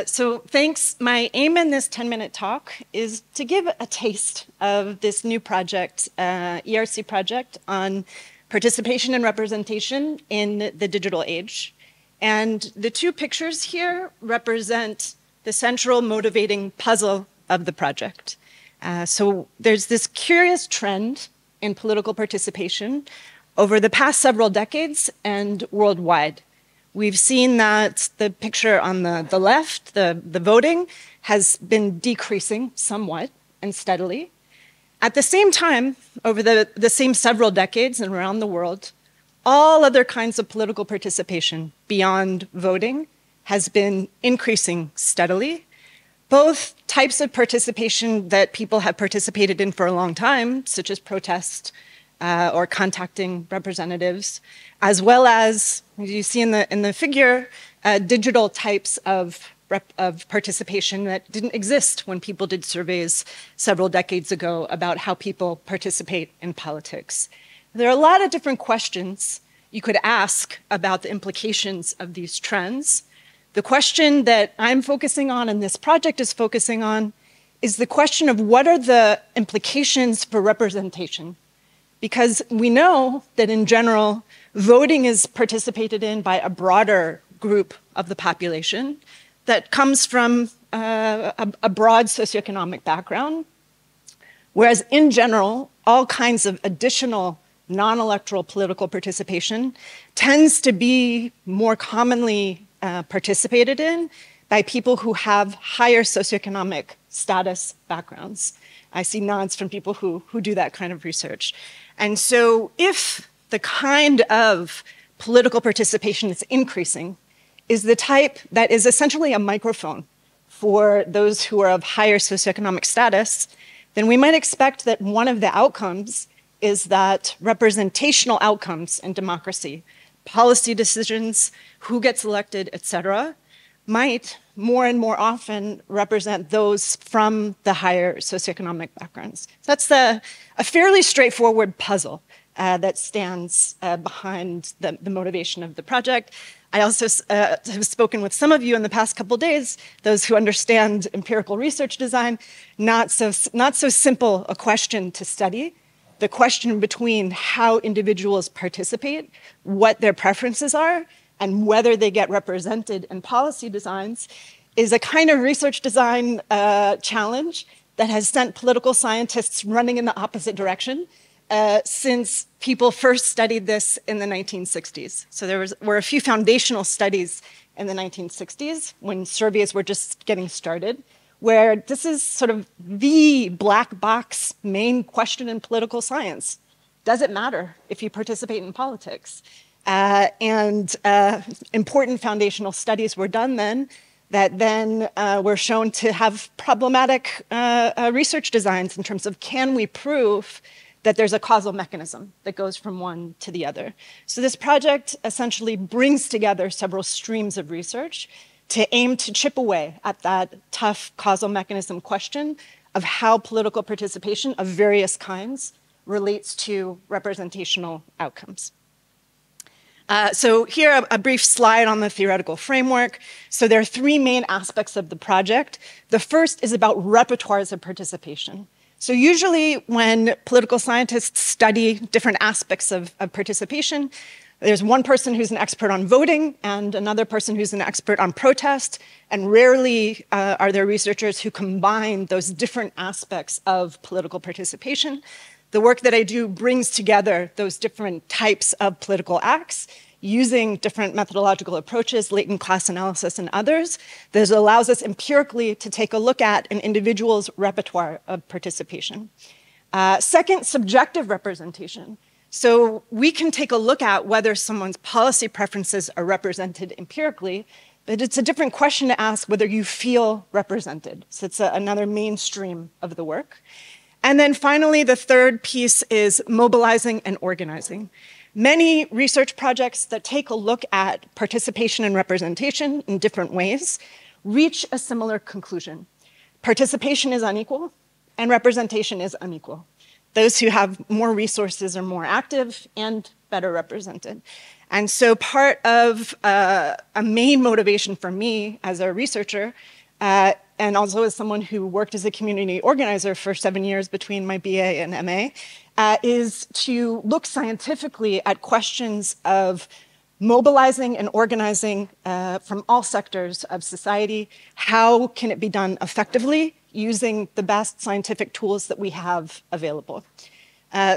So thanks. My aim in this 10-minute talk is to give a taste of this new project, ERC project on participation and representation in the digital age. And the two pictures here represent the central motivating puzzle of the project. So there's this curious trend in political participation over the past several decades and worldwide. We've seen that the picture on the left, the voting, has been decreasing somewhat and steadily. At the same time, over the same several decades and around the world, all other kinds of political participation beyond voting has been increasing steadily. Both types of participation that people have participated in for a long time, such as protest or contacting representatives, as well as you see in the figure, digital types of participation that didn't exist when people did surveys several decades ago about how people participate in politics. There are a lot of different questions you could ask about the implications of these trends. The question that I'm focusing on and this project is focusing on is the question of what are the implications for representation? Because we know that in general, voting is participated in by a broader group of the population that comes from a broad socioeconomic background, whereas in general, all kinds of additional non-electoral political participation tends to be more commonly participated in by people who have higher socioeconomic status backgrounds. I see nods from people who do that kind of research. And so if the kind of political participation that's increasing is the type that is essentially a microphone for those who are of higher socioeconomic status, then we might expect that one of the outcomes is that representational outcomes in democracy, policy decisions, who gets elected, et cetera, might more and more often represent those from the higher socioeconomic backgrounds. So that's a fairly straightforward puzzle that stands behind the motivation of the project. I also have spoken with some of you in the past couple days, those who understand empirical research design, not so simple a question to study. The question between how individuals participate, what their preferences are, and whether they get represented in policy designs is a kind of research design challenge that has sent political scientists running in the opposite direction since people first studied this in the 1960s. So there were a few foundational studies in the 1960s when surveys were just getting started, where this is sort of the black box main question in political science. Does it matter if you participate in politics? Important foundational studies were done then that then were shown to have problematic research designs in terms of can we prove that there's a causal mechanism that goes from one to the other. So this project essentially brings together several streams of research to aim to chip away at that tough causal mechanism question of how political participation of various kinds relates to representational outcomes. So here, a brief slide on the theoretical framework. So there are three main aspects of the project. The first is about repertoires of participation. So usually when political scientists study different aspects of participation, there's one person who's an expert on voting and another person who's an expert on protest, and rarely are there researchers who combine those different aspects of political participation. The work that I do brings together those different types of political acts using different methodological approaches, latent class analysis and others, that allows us empirically to take a look at an individual's repertoire of participation. Second, subjective representation. So we can take a look at whether someone's policy preferences are represented empirically, but it's a different question to ask whether you feel represented. So it's another mainstream of the work. And then finally, the third piece is mobilizing and organizing. Many research projects that take a look at participation and representation in different ways reach a similar conclusion. Participation is unequal and representation is unequal. Those who have more resources are more active and better represented. And so part of a main motivation for me as a researcher, and also as someone who worked as a community organizer for 7 years between my BA and MA, is to look scientifically at questions of mobilizing and organizing from all sectors of society. How can it be done effectively using the best scientific tools that we have available?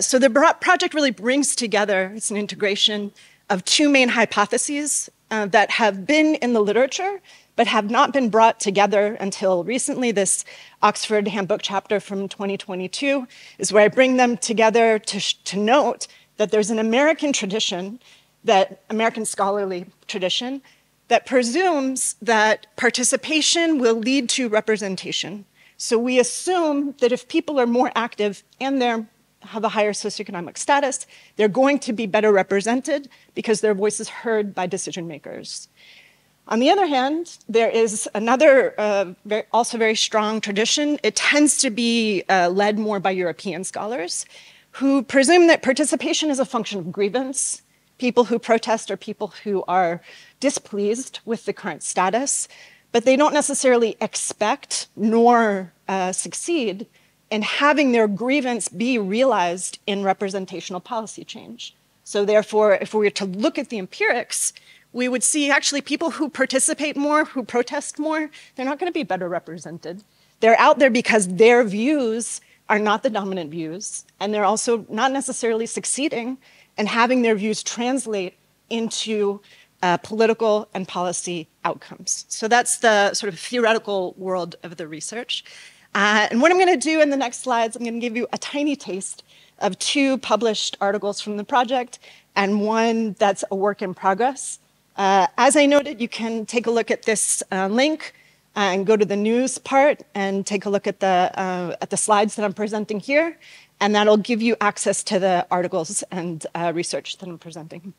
So the project really brings together, it's an integration of two main hypotheses that have been in the literature, but have not been brought together until recently. This Oxford Handbook chapter from 2022 is where I bring them together to note that there's an American tradition, that American scholarly tradition, that presumes that participation will lead to representation. So we assume that if people are more active and have a higher socioeconomic status, they're going to be better represented because their voice is heard by decision makers. On the other hand, there is another also very strong tradition. It tends to be led more by European scholars who presume that participation is a function of grievance. People who protest are people who are displeased with the current status, but they don't necessarily expect nor succeed in having their grievance be realized in representational policy change. So therefore, if we were to look at the empirics, we would see actually people who participate more, who protest more, they're not going to be better represented. They're out there because their views are not the dominant views, and they're also not necessarily succeeding in having their views translate into political and policy outcomes. So that's the sort of theoretical world of the research. And what I'm going to do in the next slides, I'm going to give you a tiny taste of 2 published articles from the project and one that's a work in progress. As I noted, you can take a look at this link and go to the news part and take a look at the slides that I'm presenting here, and that'll give you access to the articles and research that I'm presenting.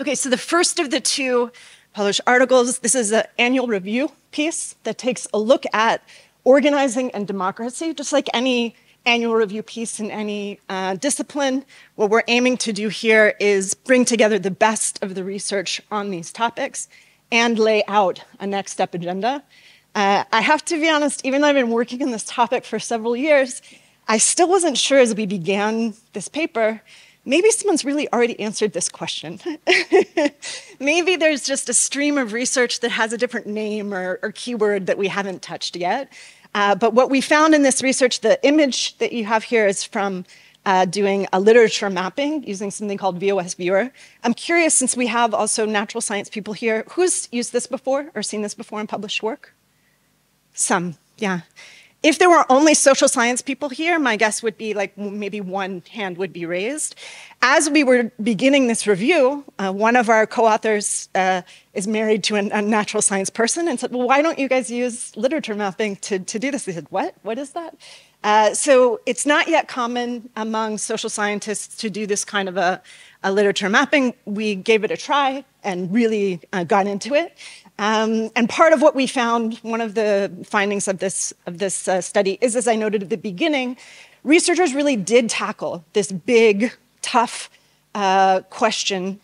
Okay, so the first of the 2 published articles, this is an annual review piece that takes a look at organizing and democracy. Just like any annual review piece in any discipline, what we're aiming to do here is bring together the best of the research on these topics and lay out a next step agenda. I have to be honest, even though I've been working on this topic for several years, I still wasn't sure as we began this paper, maybe someone's really already answered this question. Maybe there's just a stream of research that has a different name or keyword that we haven't touched yet. But what we found in this research, the image that you have here is from doing a literature mapping using something called VOS Viewer. I'm curious, since we have also natural science people here, who's used this before or seen this before in published work? Some, yeah. If there were only social science people here, my guess would be like maybe one hand would be raised. As we were beginning this review, one of our co-authors is married to a natural science person and said, well, why don't you guys use literature mapping to do this? They said, what? What is that? So it's not yet common among social scientists to do this kind of a literature mapping. We gave it a try and really got into it. And part of what we found, one of the findings of this study is, as I noted at the beginning, researchers really did tackle this big, tough question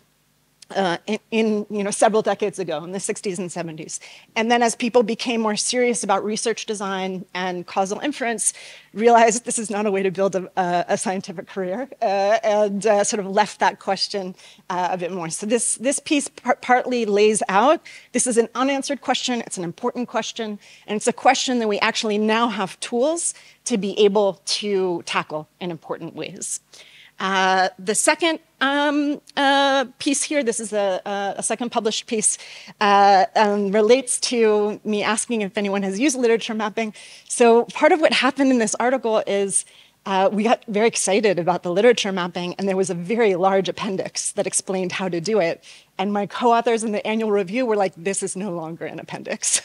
in several decades ago, in the 60s and 70s. And then as people became more serious about research design and causal inference, realized this is not a way to build a scientific career, and sort of left that question a bit more. So this piece partly lays out, this is an unanswered question, it's an important question, and it's a question that we actually now have tools to be able to tackle in important ways. The second piece here, this is a second published piece, relates to me asking if anyone has used literature mapping. So part of what happened in this article is we got very excited about the literature mapping, and there was a very large appendix that explained how to do it. And my co-authors in the annual review were like, this is no longer an appendix.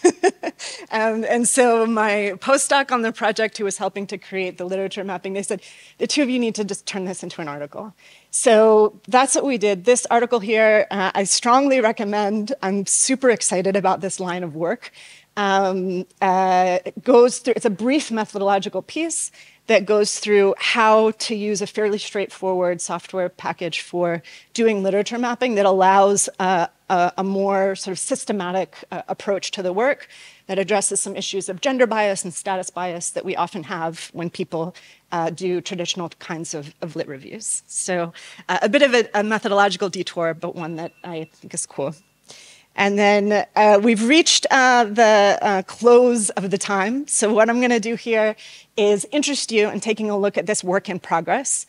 And so my postdoc on the project who was helping to create the literature mapping, they said, the two of you need to just turn this into an article. So that's what we did. This article here, I strongly recommend. I'm super excited about this line of work. It goes through, it's a brief methodological piece that goes through how to use a fairly straightforward software package for doing literature mapping that allows a more sort of systematic approach to the work that addresses some issues of gender bias and status bias that we often have when people do traditional kinds of lit reviews. So a bit of a methodological detour, but one that I think is cool. And then we've reached the close of the time. So what I'm going to do here is interest you in taking a look at this work in progress.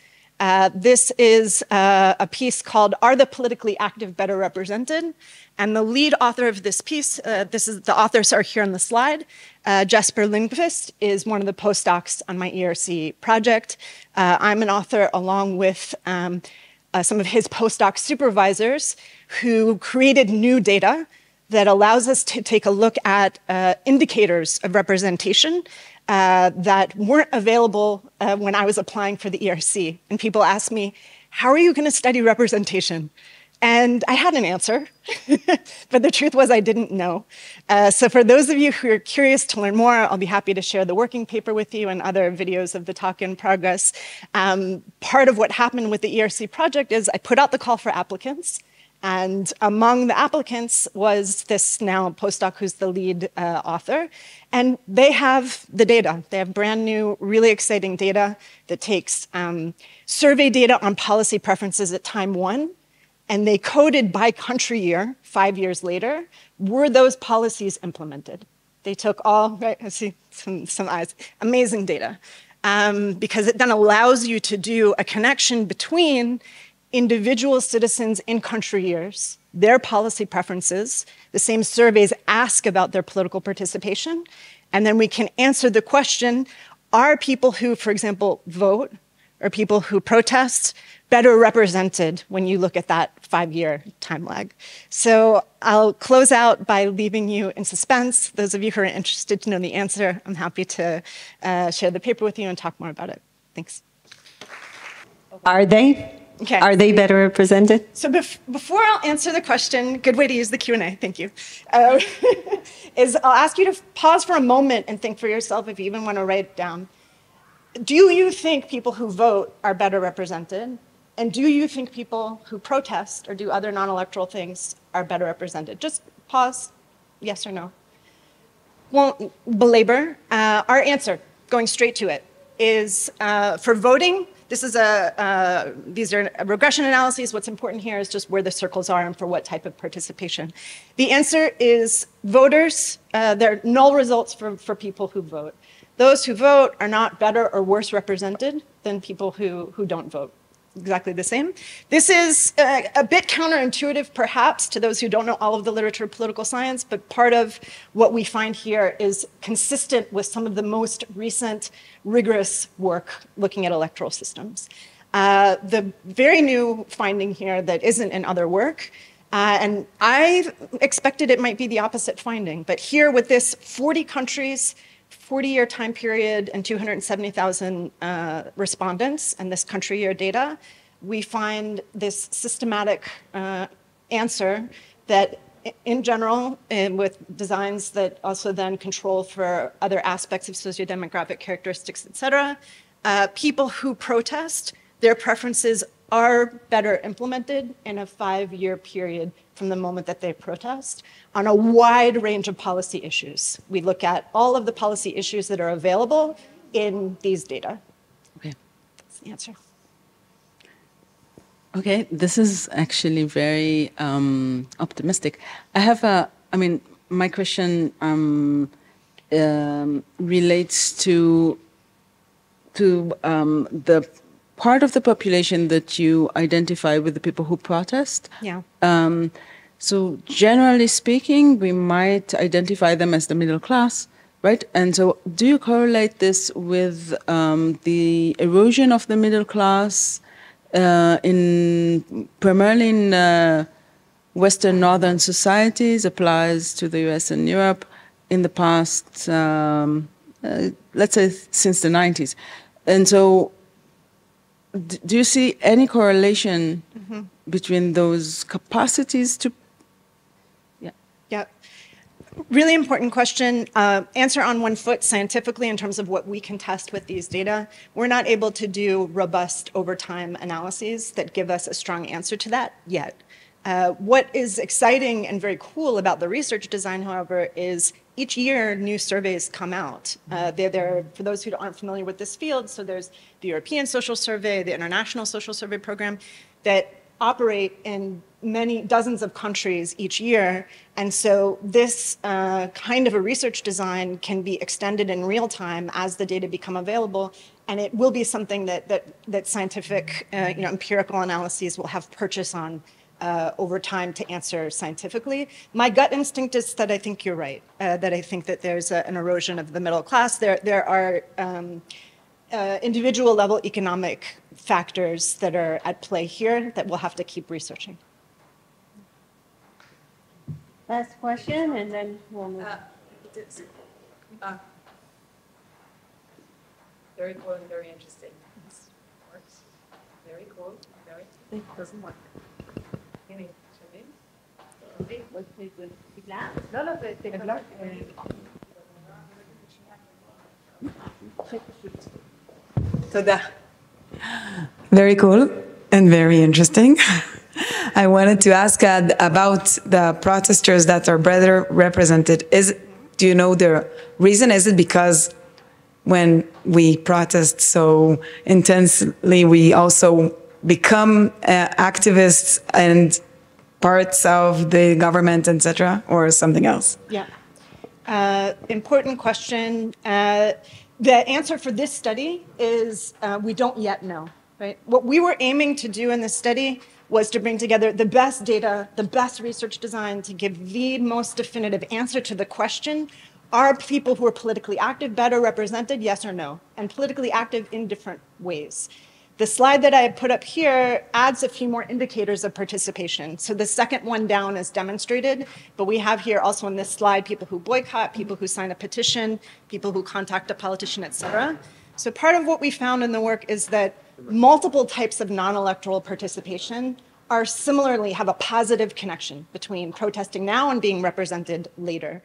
This is a piece called Are the Politically Active Better Represented? And the lead author of this piece, the authors are here on the slide. Jesper Lindqvist is one of the postdocs on my ERC project. I'm an author along with some of his postdoc supervisors who created new data that allows us to take a look at indicators of representation that weren't available when I was applying for the ERC. And people ask me, how are you going to study representation? And I had an answer, but the truth was I didn't know. So for those of you who are curious to learn more, I'll be happy to share the working paper with you and other videos of the talk in progress. Part of what happened with the ERC project is I put out the call for applicants. And among the applicants was this now postdoc who's the lead author. And they have the data. They have brand new, really exciting data that takes survey data on policy preferences at time 1. And they coded by country year, 5 years later, were those policies implemented? They took all, right, I see some eyes, amazing data. Because it then allows you to do a connection between individual citizens in country years, their policy preferences, the same surveys ask about their political participation, and then we can answer the question, are people who, for example, vote, or people who protest, better represented when you look at that 5-year time lag? So I'll close out by leaving you in suspense. Those of you who are interested to know the answer, I'm happy to share the paper with you and talk more about it. Thanks. Are they? Okay. Are they better represented? So before I'll answer the question, good way to use the Q&A, thank you, is I'll ask you to pause for a moment and think for yourself if you even want to write it down. Do you think people who vote are better represented? And do you think people who protest or do other non-electoral things are better represented? Just pause, yes or no. Won't belabor. Our answer, going straight to it, is for voting, these are regression analyses. What's important here is just where the circles are and for what type of participation. The answer is voters, they're null results for people who vote. Those who vote are not better or worse represented than people who don't vote. Exactly the same. This is a bit counterintuitive, perhaps, to those who don't know all of the literature of political science, but part of what we find here is consistent with some of the most recent rigorous work looking at electoral systems. The very new finding here that isn't in other work, and I expected it might be the opposite finding, but here with this 40 countries, 40-year time period and 270,000 respondents and this country year data, we find this systematic answer that in general, and with designs that also then control for other aspects of sociodemographic characteristics, et cetera, people who protest, their preferences are better implemented in a 5-year period from the moment that they protest on a wide range of policy issues. We look at all of the policy issues that are available in these data. Okay. That's the answer. Okay, this is actually very optimistic. My question relates to the part of the population that you identify with the people who protest. Yeah. So generally speaking, we might identify them as the middle class, right? And so do you correlate this with the erosion of the middle class primarily in Western northern societies, applies to the US and Europe in the past, let's say since the 90s. And so do you see any correlation between those capacities to... Yeah. Really important question. Answer on one foot scientifically in terms of what we can test with these data. We're not able to do robust overtime analyses that give us a strong answer to that yet. What is exciting and very cool about the research design, however, is each year new surveys come out. They're, for those who aren't familiar with this field, so there's the European Social Survey, the International Social Survey Program, that operate in many dozens of countries each year. And so this kind of a research design can be extended in real time as the data become available. And it will be something that scientific, empirical analyses will have purchase on over time to answer scientifically. My gut instinct is that I think you're right, that I think that there's an erosion of the middle class. There are individual level economic factors that are at play here that we'll have to keep researching. Last question, and then we'll move. Very cool and very interesting. Works. Very cool. Very. It doesn't work. No, no, Very cool and very interesting. I wanted to ask about the protesters that are better represented. Do you know the reason? Is it because when we protest so intensely, we also become activists and parts of the government, etc., or something else? Yeah. Important question. The answer for this study is we don't yet know. Right? What we were aiming to do in this study was to bring together the best data, the best research design to give the most definitive answer to the question, are people who are politically active better represented, yes or no? And politically active in different ways. The slide that I put up here adds a few more indicators of participation. So the second one down is demonstrated, but we have here also on this slide people who boycott, people who sign a petition, people who contact a politician, et cetera. So part of what we found in the work is that multiple types of non-electoral participation are similarly have a positive connection between protesting now and being represented later.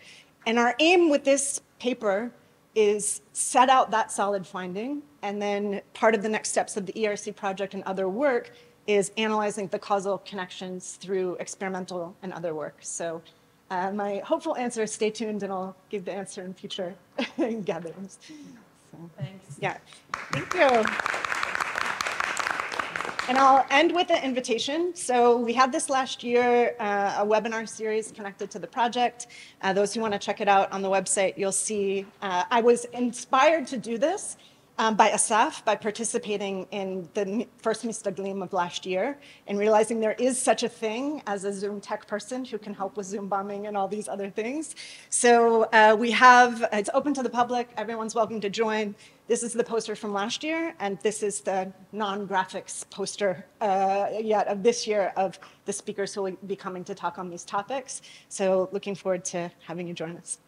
And our aim with this paper is set out that solid finding, and then part of the next steps of the ERC project and other work is analyzing the causal connections through experimental and other work. So my hopeful answer is stay tuned, and I'll give the answer in future gatherings. So, Thanks. Yeah, thank you. And I'll end with an invitation. So we had this last year, a webinar series connected to the project. Those who want to check it out on the website, you'll see I was inspired to do this by Asaf, by participating in the first Mistaglim of last year and realizing there is such a thing as a Zoom tech person who can help with Zoom bombing and all these other things. So it's open to the public. Everyone's welcome to join. This is the poster from last year, and this is the non-graphics poster yet of this year of the speakers who will be coming to talk on these topics. So looking forward to having you join us.